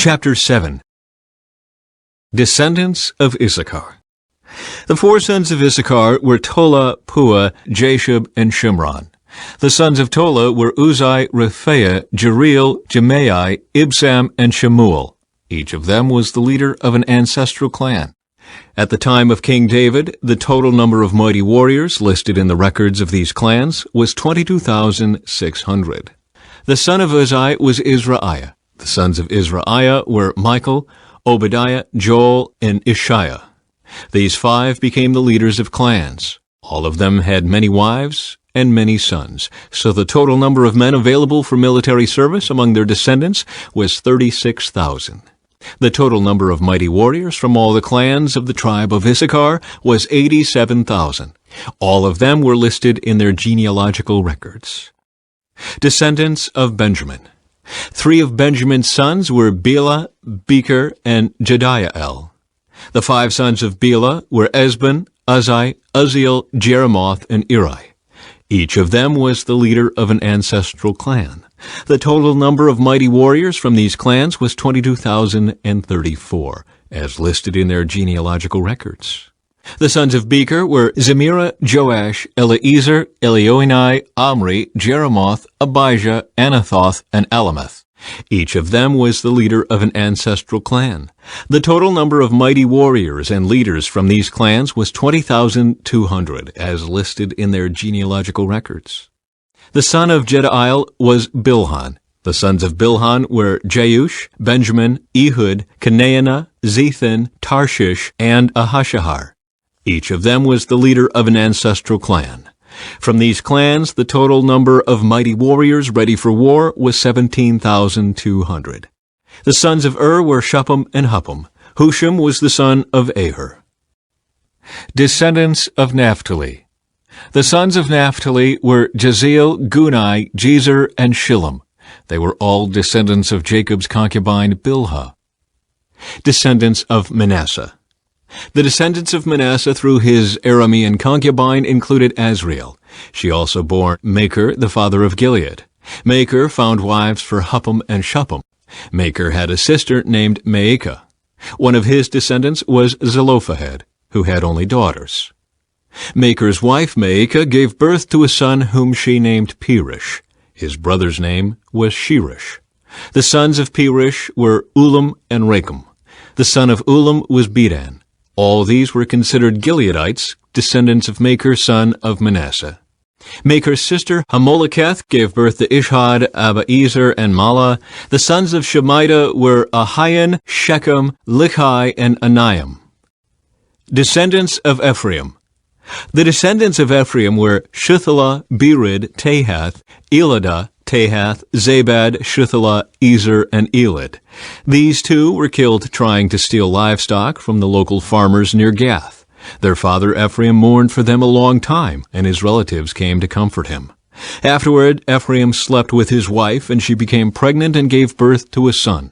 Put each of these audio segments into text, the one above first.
Chapter 7. Descendants of Issachar. The four sons of Issachar were Tola, Pua, Jashub, and Shimron. The sons of Tola were Uzai, Rephaiah, Jeriel, Jemai, Ibsam, and Shemuel. Each of them was the leader of an ancestral clan. At the time of King David, the total number of mighty warriors listed in the records of these clans was 22,600. The son of Uzai was Israiah. The sons of Israiah were Michael, Obadiah, Joel, and Ishiah. These five became the leaders of clans. All of them had many wives and many sons, so the total number of men available for military service among their descendants was 36,000. The total number of mighty warriors from all the clans of the tribe of Issachar was 87,000. All of them were listed in their genealogical records. Descendants of Benjamin. Three of Benjamin's sons were Bela, Becher, and Jediael. The five sons of Bela were Esban, Uzai, Uzziel, Jeremoth, and Eri. Each of them was the leader of an ancestral clan. The total number of mighty warriors from these clans was 22,034, as listed in their genealogical records. The sons of Becher were Zemira, Joash, Eliezer, Elioenai, Omri, Jeremoth, Abijah, Anathoth, and Alameth. Each of them was the leader of an ancestral clan. The total number of mighty warriors and leaders from these clans was 20,200, as listed in their genealogical records. The son of Jediael was Bilhan. The sons of Bilhan were Jeush, Benjamin, Ehud, Kenaanah, Zethan, Tarshish, and Ahashahar. Each of them was the leader of an ancestral clan. From these clans, the total number of mighty warriors ready for war was 17,200. The sons of were Shuppim and Huppim. Husham was the son of Aher. Descendants of Naphtali. The sons of Naphtali were Jeziel, Gunai, Jezer, and Shillem. They were all descendants of Jacob's concubine Bilhah. Descendants of Manasseh. The descendants of Manasseh through his Aramean concubine included Azriel. She also bore Machir, the father of Gilead. Machir found wives for Huppim and Shuppim. Machir had a sister named Maacah. One of his descendants was Zelophehad, who had only daughters. Machir's wife Maacah gave birth to a son whom she named Perish. His brother's name was Shirish. The sons of Perish were Ulam and Rakem. The son of Ulam was Bedan. All these were considered Gileadites, descendants of Machir, son of Manasseh. Machir's sister Hamoleketh gave birth to Ishhad, Abiezer, and Mala. The sons of Shemida were Ahian, Shechem, Lichai, and Aniam. Descendants of Ephraim. The descendants of Ephraim were Shuthelah, Berid, Tahath, Eladah, Tahath, Zabad, Shuthelah, Ezer, and Elad. These two were killed trying to steal livestock from the local farmers near Gath. Their father Ephraim mourned for them a long time, and his relatives came to comfort him. Afterward, Ephraim slept with his wife, and she became pregnant and gave birth to a son.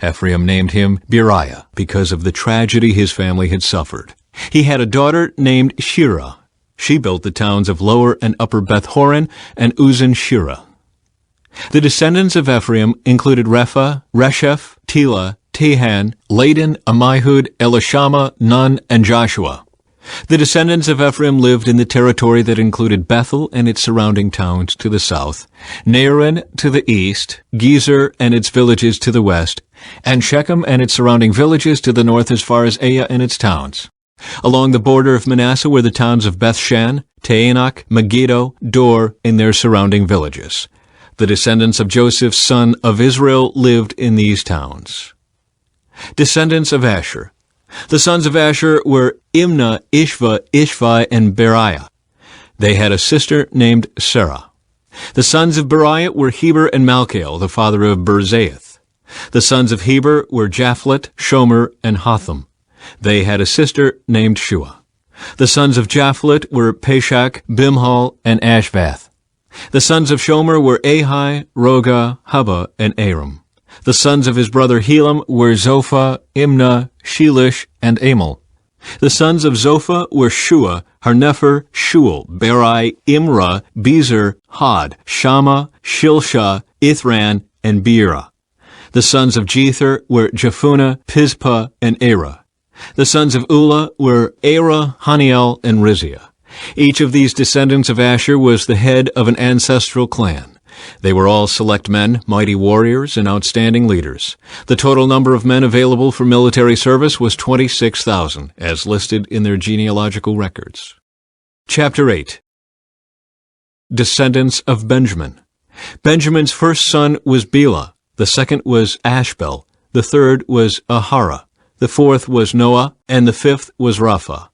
Ephraim named him Beriah because of the tragedy his family had suffered. He had a daughter named Shirah. She built the towns of Lower and Upper Beth-horon and Uzan-Shirah. The descendants of Ephraim included Repha, Resheph, Tela, Tehan, Ladan, Amihud, Elishama, Nun, and Joshua. The descendants of Ephraim lived in the territory that included Bethel and its surrounding towns to the south, Naaran to the east, Gezer and its villages to the west, and Shechem and its surrounding villages to the north as far as Aiah and its towns. Along the border of Manasseh were the towns of Bethshan, Taanach, Megiddo, Dor, and their surrounding villages. The descendants of Joseph's son of Israel lived in these towns. Descendants of Asher. The sons of Asher were Imnah, Ishva, Ishvi, and Beriah. They had a sister named Sarah. The sons of Beriah were Heber and Malchiel, the father of Berzaeth. The sons of Heber were Japhlet, Shomer, and Hotham. They had a sister named Shua. The sons of Japhlet were Peshach, Bimhal, and Ashvath. The sons of Shomer were Ahi, Roga, Hubba, and Aram. The sons of his brother Helam were Zophah, Imnah, Shelish, and Amal. The sons of Zophah were Shua, Harnepher, Shual, Beri, Imrah, Bezer, Had, Shammah, Shilshah, Ithran, and Beerah. The sons of Jether were Jephunneh, Pispa, and Era. The sons of Ulla were Era, Haniel, and Rizia. Each of these descendants of Asher was the head of an ancestral clan. They were all select men, mighty warriors, and outstanding leaders. The total number of men available for military service was 26,000, as listed in their genealogical records. Chapter 8. Descendants of Benjamin. Benjamin's first son was Bela, the second was Ashbel, the third was Ahara, the fourth was Noah, and the fifth was Rapha.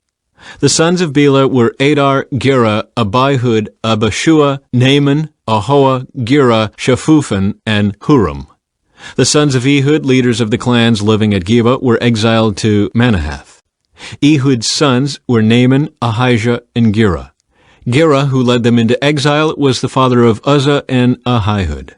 The sons of Bela were Adar, Gera, Abihud, Abishua, Naaman, Ahoa, Gera, Shaphupan, and Huram. The sons of Ehud, leaders of the clans living at Geba, were exiled to Manahath. Ehud's sons were Naaman, Ahijah, and Gera. Gera, who led them into exile, was the father of Uzzah and Ahihud.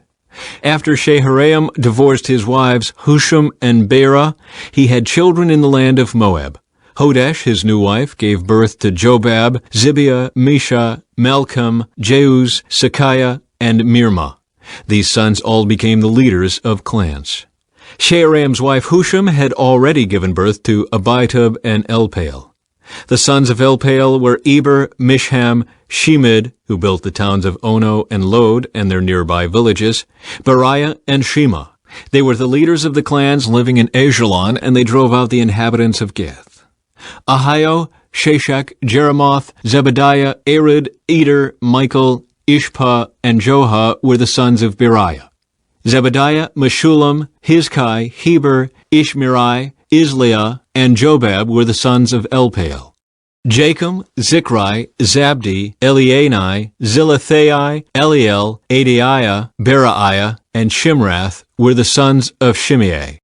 After Shaharaim divorced his wives Husham and Beerah, he had children in the land of Moab. Hodesh, his new wife, gave birth to Jobab, Zibiah, Misha, Malcolm, Jeuz, Sekiah, and Mirma. These sons all became the leaders of clans. Shaharaim's wife Husham had already given birth to Abitub and Elpaal. The sons of Elpaal were Eber, Mishham, Shemid, who built the towns of Ono and Lod and their nearby villages, Beriah, and Shema. They were the leaders of the clans living in Ajalon, and they drove out the inhabitants of Gath. Ahio, Sheshach, Jeremoth, Zebediah, Arid, Eder, Michael, Ishpa, and Joha were the sons of Beriah. Zebediah, Meshullam, Hizkai, Heber, Ishmerai, Isliah, and Jobab were the sons of Elpaal. Jachim, Zichri, Zabdi, Elianai, Zilithai, Eliel, Adiah, Beraiah, and Shimrath were the sons of Shimei.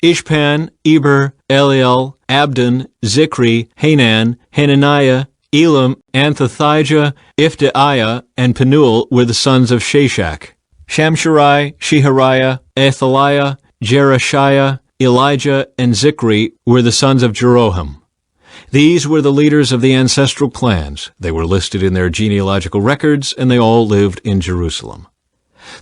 Ishpan, Eber, Eliel, Abdon, Zichri, Hanan, Hananiah, Elam, Anthothijah, Iphdiah, and Penuel were the sons of Sheshach. Shamsherai, Shehariah, Athaliah, Jerushiah, Elijah, and Zichri were the sons of Jeroham. These were the leaders of the ancestral clans. They were listed in their genealogical records, and they all lived in Jerusalem.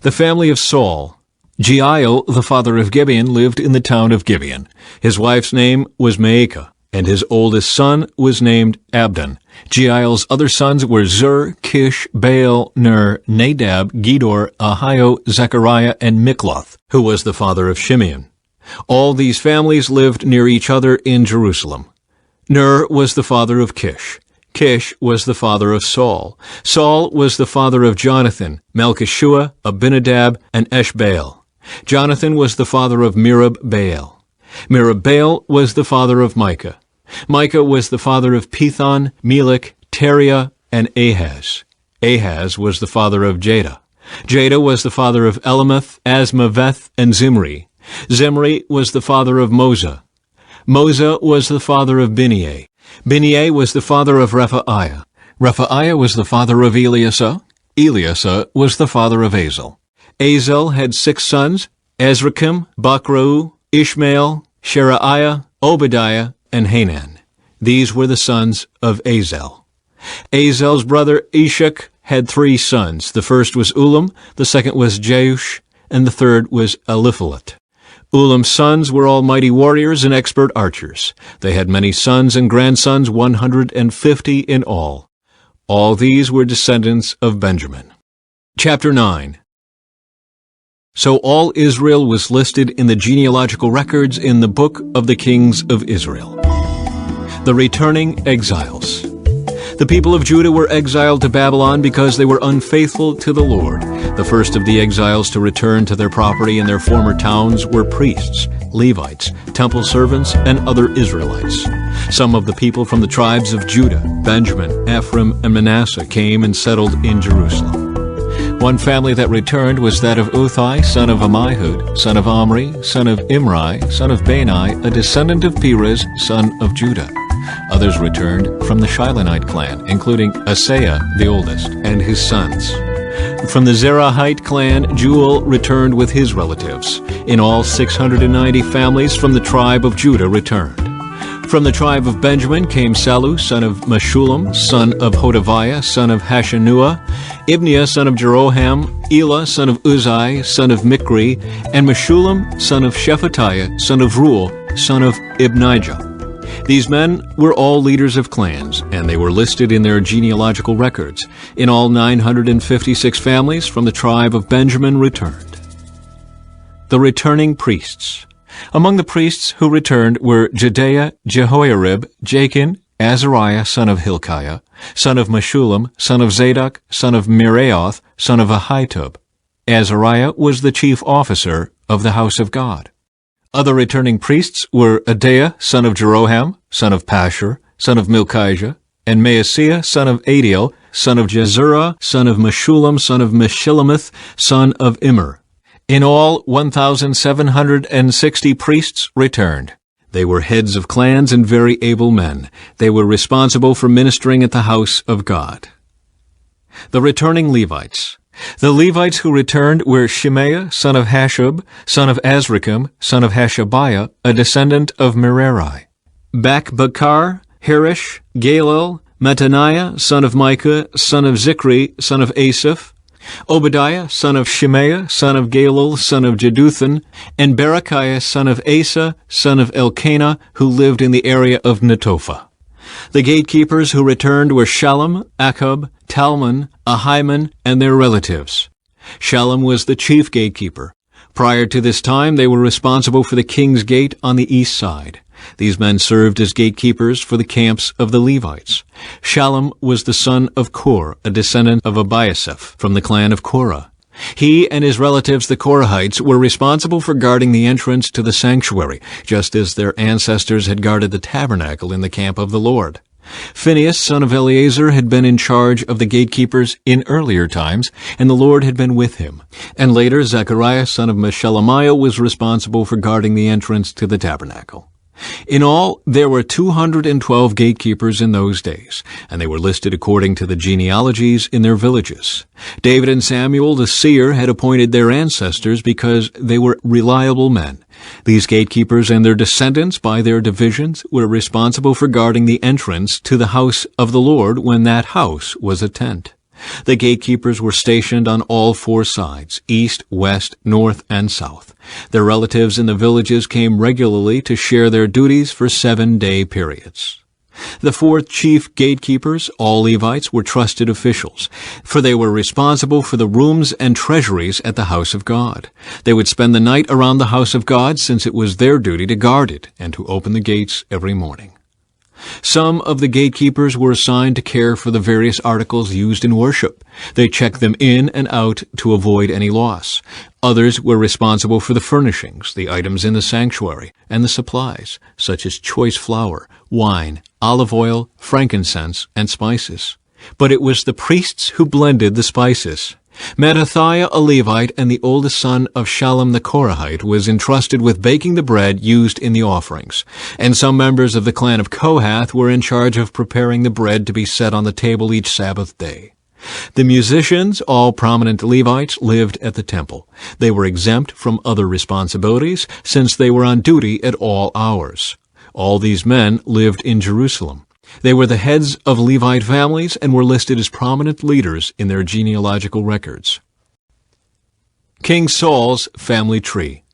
The family of Saul. Jeiel, the father of Gibeon, lived in the town of Gibeon. His wife's name was Maacah, and his oldest son was named Abdon. Jeiel's other sons were Zur, Kish, Baal, Ner, Nadab, Gedor, Ahio, Zechariah, and Mikloth, who was the father of Shimeon. All these families lived near each other in Jerusalem. Ner was the father of Kish. Kish was the father of Saul. Saul was the father of Jonathan, Malchishua, Abinadab, and Eshbaal. Jonathan was the father of Merib-Baal. Merib-Baal was the father of Micah. Micah was the father of Pithon, Melech, Teriah, and Ahaz. Ahaz was the father of Jada. Jada was the father of Elameth, Asmaveth, and Zimri. Zimri was the father of Moza. Moza was the father of Bineah. Bineah was the father of Rephaiah. Rephaiah was the father of Eliasah. Eliasah was the father of Azel. Azel had 6 sons, Azrikam, Bakrau, Ishmael, Sheriah, Obadiah, and Hanan. These were the sons of Azel. Azel's brother Ishak had 3 sons. The first was Ulam, the second was Jeush, and the third was Eliphalet. Ulam's sons were all mighty warriors and expert archers. They had many sons and grandsons, 150 in all. All these were descendants of Benjamin. Chapter 9. So all Israel was listed in the genealogical records in the book of the kings of Israel. The returning exiles. The people of Judah were exiled to Babylon because they were unfaithful to the Lord. The first of the exiles to return to their property in their former towns were priests, Levites, temple servants, and other Israelites. Some of the people from the tribes of Judah, Benjamin, Ephraim, and Manasseh came and settled in Jerusalem. One family that returned was that of Uthai, son of Ammihud, son of Omri, son of Imri, son of Bani, a descendant of Perez, son of Judah. Others returned from the Shilonite clan, including Asaiah, the oldest, and his sons. From the Zerahite clan, Juel returned with his relatives. In all, 690 families from the tribe of Judah returned. From the tribe of Benjamin came Sallu, son of Meshullam, son of Hodaviah, son of Hashanuah, Ibniah, son of Jeroham, Elah, son of Uzai, son of Mikri, and Meshullam, son of Shephatiah, son of Ruel, son of Ibnijah. These men were all leaders of clans, and they were listed in their genealogical records. In all, 956 families from the tribe of Benjamin returned. The returning priests. Among the priests who returned were Jedaiah, Jehoiarib, Jachin, Azariah, son of Hilkiah, son of Meshullam, son of Zadok, son of Meraioth, son of Ahitub. Azariah was the chief officer of the house of God. Other returning priests were Adaiah, son of Jeroham, son of Pashur, son of Milchijah, and Maaseiah, son of Adiel, son of Jezurah, son of Meshullam, son of Meshillemith, son of Immer. In all, 1,760 priests returned. They were heads of clans and very able men. They were responsible for ministering at the house of God. The returning Levites. The Levites who returned were Shemaiah, son of Hashub, son of Azrikam, son of Hashabiah, a descendant of Merari. Bakbakar, Harish, Galil, Mattaniah, son of Micah, son of Zikri, son of Asaph, Obadiah, son of Shemaiah, son of Galil, son of Jeduthun, and Berechiah, son of Asa, son of Elkanah, who lived in the area of Netophah. The gatekeepers who returned were Shallum, Akub, Talmon, Ahiman, and their relatives. Shallum was the chief gatekeeper. Prior to this time, they were responsible for the king's gate on the east side. These men served as gatekeepers for the camps of the Levites. Shallum was the son of Kor, a descendant of Abiasaph, from the clan of Korah. He and his relatives, the Korahites, were responsible for guarding the entrance to the sanctuary, just as their ancestors had guarded the tabernacle in the camp of the Lord. Phinehas, son of Eleazar, had been in charge of the gatekeepers in earlier times, and the Lord had been with him. And later, Zechariah, son of Meshelemiah, was responsible for guarding the entrance to the tabernacle. In all, there were 212 gatekeepers in those days, and they were listed according to the genealogies in their villages. David and Samuel the seer had appointed their ancestors because they were reliable men. These gatekeepers and their descendants, by their divisions, were responsible for guarding the entrance to the house of the Lord when that house was a tent. The gatekeepers were stationed on all four sides, east, west, north, and south. Their relatives in the villages came regularly to share their duties for 7-day periods. The four chief gatekeepers, all Levites, were trusted officials, for they were responsible for the rooms and treasuries at the house of God. They would spend the night around the house of God, since it was their duty to guard it and to open the gates every morning. Some of the gatekeepers were assigned to care for the various articles used in worship. They checked them in and out to avoid any loss. Others were responsible for the furnishings, the items in the sanctuary, and the supplies, such as choice flour, wine, olive oil, frankincense, and spices. But it was the priests who blended the spices. Mattithiah, a Levite, and the oldest son of Shallum the Korahite, was entrusted with baking the bread used in the offerings, and some members of the clan of Kohath were in charge of preparing the bread to be set on the table each Sabbath day. The musicians, all prominent Levites, lived at the temple. They were exempt from other responsibilities, since they were on duty at all hours. All these men lived in Jerusalem. They were the heads of Levite families and were listed as prominent leaders in their genealogical records. King Saul's family tree.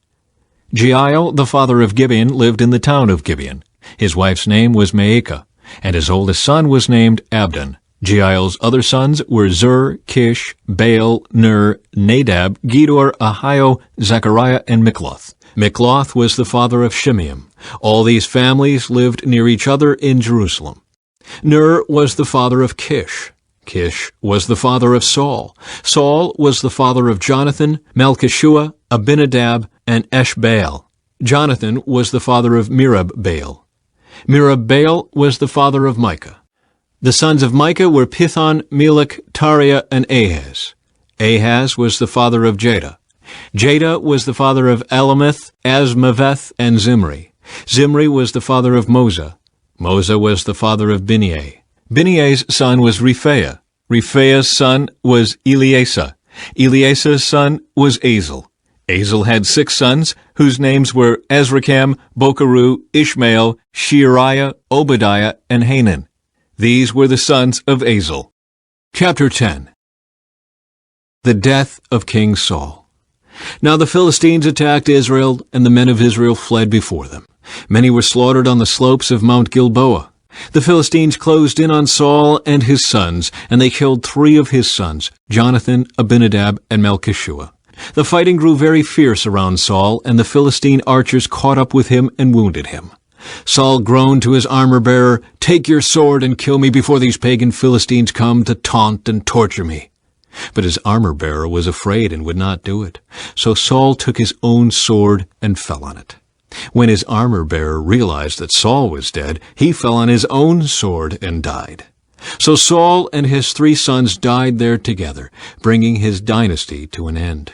Jeiel, the father of Gibeon, lived in the town of Gibeon. His wife's name was Maacah, and his oldest son was named Abdon. Jeiel's other sons were Zur, Kish, Baal, Ner, Nadab, Gedor, Ahio, Zechariah, and Mikloth. Mikloth was the father of Shimeam. All these families lived near each other in Jerusalem. Ner was the father of Kish. Kish was the father of Saul. Saul was the father of Jonathan, Malchishua, Abinadab, and Eshbaal. Jonathan was the father of Merib-Baal. Merib-Baal was the father of Micah. The sons of Micah were Pithon, Melech, Tariah, and Ahaz. Ahaz was the father of Jada. Jada was the father of Alameth, Asmaveth, and Zimri. Zimri was the father of Moza. Moza was the father of Bineah. Bineah's son was Rephaiah. Rephaiah's son was Eleasah. Eleasah's son was Azel. Azel had 6 sons, whose names were Azrikam, Bokeru, Ishmael, Sheariah, Obadiah, and Hanan. These were the sons of Azel. Chapter 10. The death of King Saul. Now the Philistines attacked Israel, and the men of Israel fled before them. Many were slaughtered on the slopes of Mount Gilboa. The Philistines closed in on Saul and his sons, and they killed 3 of his sons, Jonathan, Abinadab, and Melchishua. The fighting grew very fierce around Saul, and the Philistine archers caught up with him and wounded him. Saul groaned to his armor-bearer, "Take your sword and kill me before these pagan Philistines come to taunt and torture me." But his armor-bearer was afraid and would not do it. So Saul took his own sword and fell on it. When his armor-bearer realized that Saul was dead, he fell on his own sword and died. So Saul and his 3 sons died there together, bringing his dynasty to an end.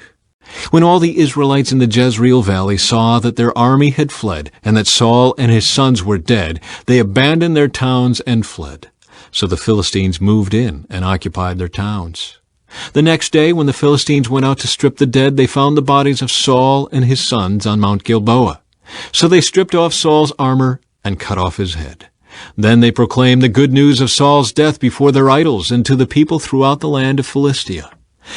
When all the Israelites in the Jezreel valley saw that their army had fled, and that Saul and his sons were dead, they abandoned their towns and fled. So the Philistines moved in and occupied their towns. The next day, when the Philistines went out to strip the dead, they found the bodies of Saul and his sons on Mount Gilboa. So they stripped off Saul's armor and cut off his head. Then they proclaimed the good news of Saul's death before their idols and to the people throughout the land of Philistia.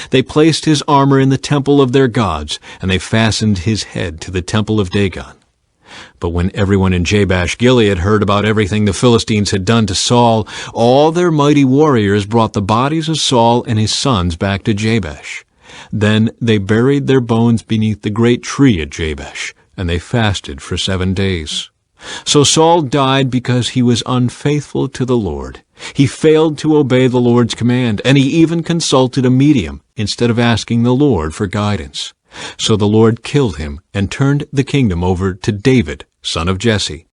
They placed his armor in the temple of their gods, and they fastened his head to the temple of Dagon. But when everyone in Jabesh-Gilead heard about everything the Philistines had done to Saul, all their mighty warriors brought the bodies of Saul and his sons back to Jabesh. Then they buried their bones beneath the great tree at Jabesh, and they fasted for 7 days. So Saul died because he was unfaithful to the Lord. He failed to obey the Lord's command, and he even consulted a medium instead of asking the Lord for guidance. So the Lord killed him and turned the kingdom over to David, son of Jesse.